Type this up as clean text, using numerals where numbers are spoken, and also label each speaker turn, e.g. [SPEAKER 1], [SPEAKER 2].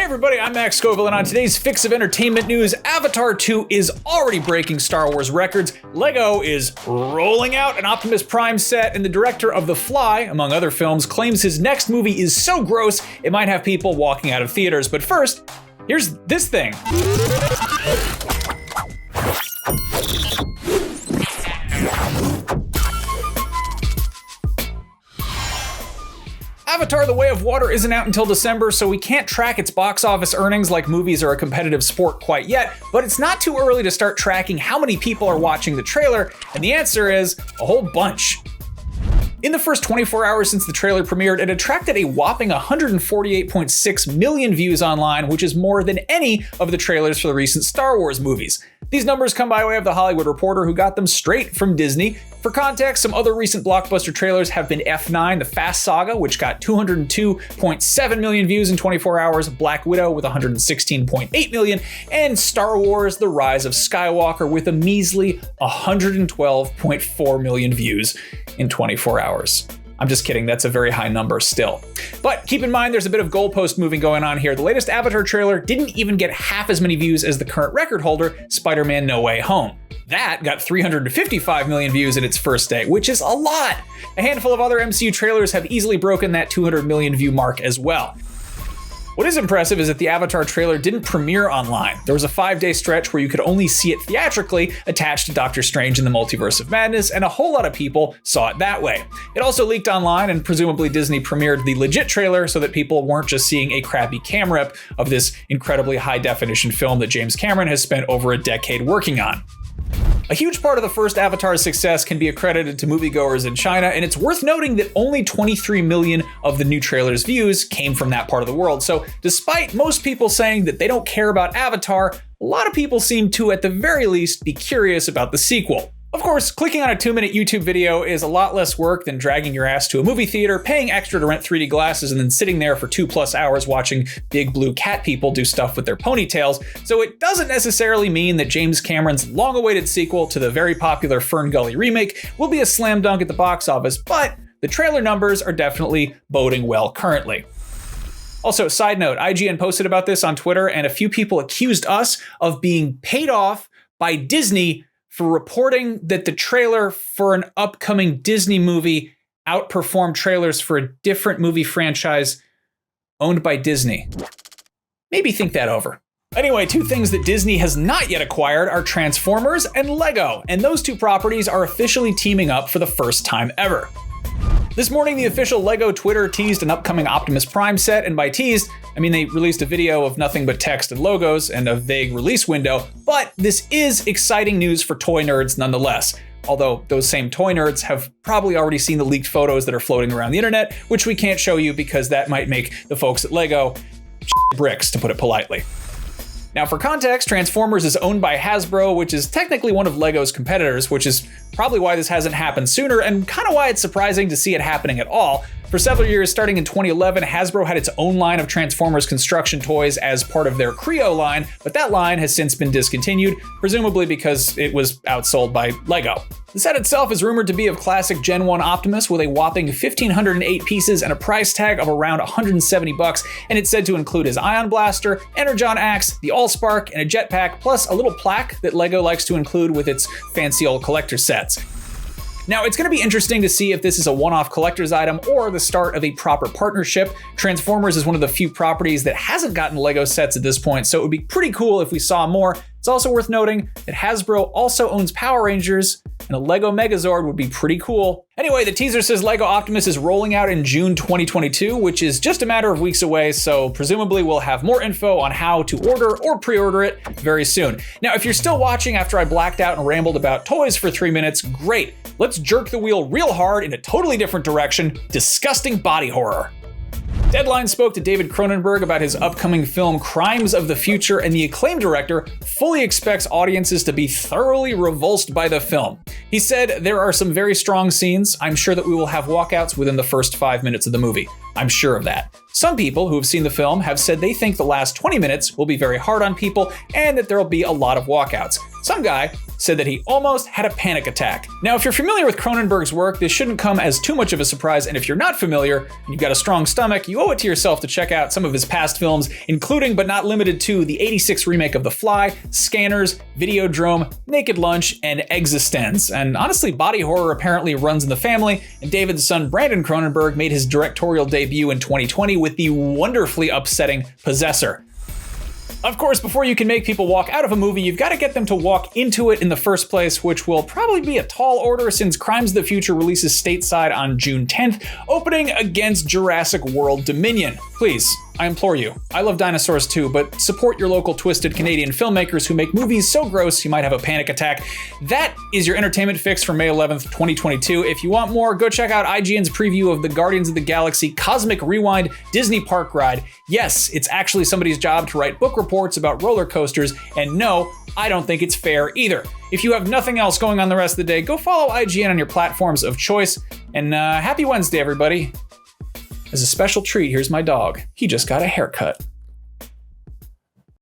[SPEAKER 1] Hey everybody, I'm Max Scoville, and on today's Fix of Entertainment News, Avatar 2 is already breaking Star Wars records, LEGO is rolling out an Optimus Prime set, and the director of The Fly, among other films, claims his next movie is so gross it might have people walking out of theaters. But first, here's this thing. Avatar: The Way of Water isn't out until December, so we can't track its box office earnings like movies are a competitive sport quite yet, but it's not too early to start tracking how many people are watching the trailer, and the answer is a whole bunch. In the first 24 hours since the trailer premiered, it attracted a whopping 148.6 million views online, which is more than any of the trailers for the recent Star Wars movies. These numbers come by way of The Hollywood Reporter, who got them straight from Disney. For context, some other recent blockbuster trailers have been F9, The Fast Saga, which got 202.7 million views in 24 hours, Black Widow with 116.8 million, and Star Wars: The Rise of Skywalker with a measly 112.4 million views in 24 hours. I'm just kidding, that's a very high number still. But keep in mind there's a bit of goalpost moving going on here. The latest Avatar trailer didn't even get half as many views as the current record holder, Spider-Man: No Way Home. That got 355 million views in its first day, which is a lot. A handful of other MCU trailers have easily broken that 200 million view mark as well. What is impressive is that the Avatar trailer didn't premiere online. There was a 5-day stretch where you could only see it theatrically attached to Doctor Strange in the Multiverse of Madness, and a whole lot of people saw it that way. It also leaked online, and presumably Disney premiered the legit trailer so that people weren't just seeing a crappy cam rip of this incredibly high-definition film that James Cameron has spent over a decade working on. A huge part of the first Avatar's success can be accredited to moviegoers in China, and it's worth noting that only 23 million of the new trailer's views came from that part of the world. So despite most people saying that they don't care about Avatar, a lot of people seem to, at the very least, be curious about the sequel. Of course, clicking on a 2-minute YouTube video is a lot less work than dragging your ass to a movie theater, paying extra to rent 3D glasses, and then sitting there for 2+ hours watching big blue cat people do stuff with their ponytails, so it doesn't necessarily mean that James Cameron's long-awaited sequel to the very popular Fern Gully remake will be a slam dunk at the box office, but the trailer numbers are definitely boding well currently. Also, side note, IGN posted about this on Twitter, and a few people accused us of being paid off by Disney for reporting that the trailer for an upcoming Disney movie outperformed trailers for a different movie franchise owned by Disney. Maybe think that over. Anyway, two things that Disney has not yet acquired are Transformers and LEGO, and those two properties are officially teaming up for the first time ever. This morning, the official LEGO Twitter teased an upcoming Optimus Prime set, and by teased, I mean they released a video of nothing but text and logos and a vague release window, but this is exciting news for toy nerds nonetheless. Although those same toy nerds have probably already seen the leaked photos that are floating around the internet, which we can't show you because that might make the folks at LEGO bricks, to put it politely. Now for context, Transformers is owned by Hasbro, which is technically one of LEGO's competitors, which is probably why this hasn't happened sooner, and kind of why it's surprising to see it happening at all. For several years, starting in 2011, Hasbro had its own line of Transformers construction toys as part of their Creo line, but that line has since been discontinued, presumably because it was outsold by LEGO. The set itself is rumored to be of classic Gen 1 Optimus with a whopping 1,508 pieces and a price tag of around $170, and it's said to include his Ion Blaster, Energon Axe, the Allspark, and a jetpack, plus a little plaque that LEGO likes to include with its fancy old collector sets. Now, it's going to be interesting to see if this is a one-off collector's item or the start of a proper partnership. Transformers is one of the few properties that hasn't gotten LEGO sets at this point, so it would be pretty cool if we saw more. It's also worth noting that Hasbro also owns Power Rangers, and a LEGO Megazord would be pretty cool. Anyway, the teaser says LEGO Optimus is rolling out in June 2022, which is just a matter of weeks away, so presumably we'll have more info on how to order or pre-order it very soon. Now, if you're still watching after I blacked out and rambled about toys for 3 minutes, great. Let's jerk the wheel real hard in a totally different direction: disgusting body horror. Deadline spoke to David Cronenberg about his upcoming film Crimes of the Future, and the acclaimed director fully expects audiences to be thoroughly revulsed by the film. He said, "There are some very strong scenes. I'm sure that we will have walkouts within the first 5 minutes of the movie. I'm sure of that. Some people who have seen the film have said they think the last 20 minutes will be very hard on people and that there will be a lot of walkouts. Some guy said that he almost had a panic attack. Now, if you're familiar with Cronenberg's work, this shouldn't come as too much of a surprise, and if you're not familiar and you've got a strong stomach, you owe it to yourself to check out some of his past films, including but not limited to the '86 remake of The Fly, Scanners, Videodrome, Naked Lunch, and Existence. And honestly, body horror apparently runs in the family, and David's son Brandon Cronenberg made his directorial debut in 2020 with the wonderfully upsetting Possessor. Of course, before you can make people walk out of a movie, you've got to get them to walk into it in the first place, which will probably be a tall order since Crimes of the Future releases stateside on June 10th, opening against Jurassic World Dominion. Please, I implore you. I love dinosaurs too, but support your local twisted Canadian filmmakers who make movies so gross you might have a panic attack. That is your entertainment fix for May 11th, 2022. If you want more, go check out IGN's preview of the Guardians of the Galaxy Cosmic Rewind Disney Park ride. Yes, it's actually somebody's job to write book reports about roller coasters, and no, I don't think it's fair either. If you have nothing else going on the rest of the day, go follow IGN on your platforms of choice, and happy Wednesday, everybody. As a special treat, here's my dog. He just got a haircut.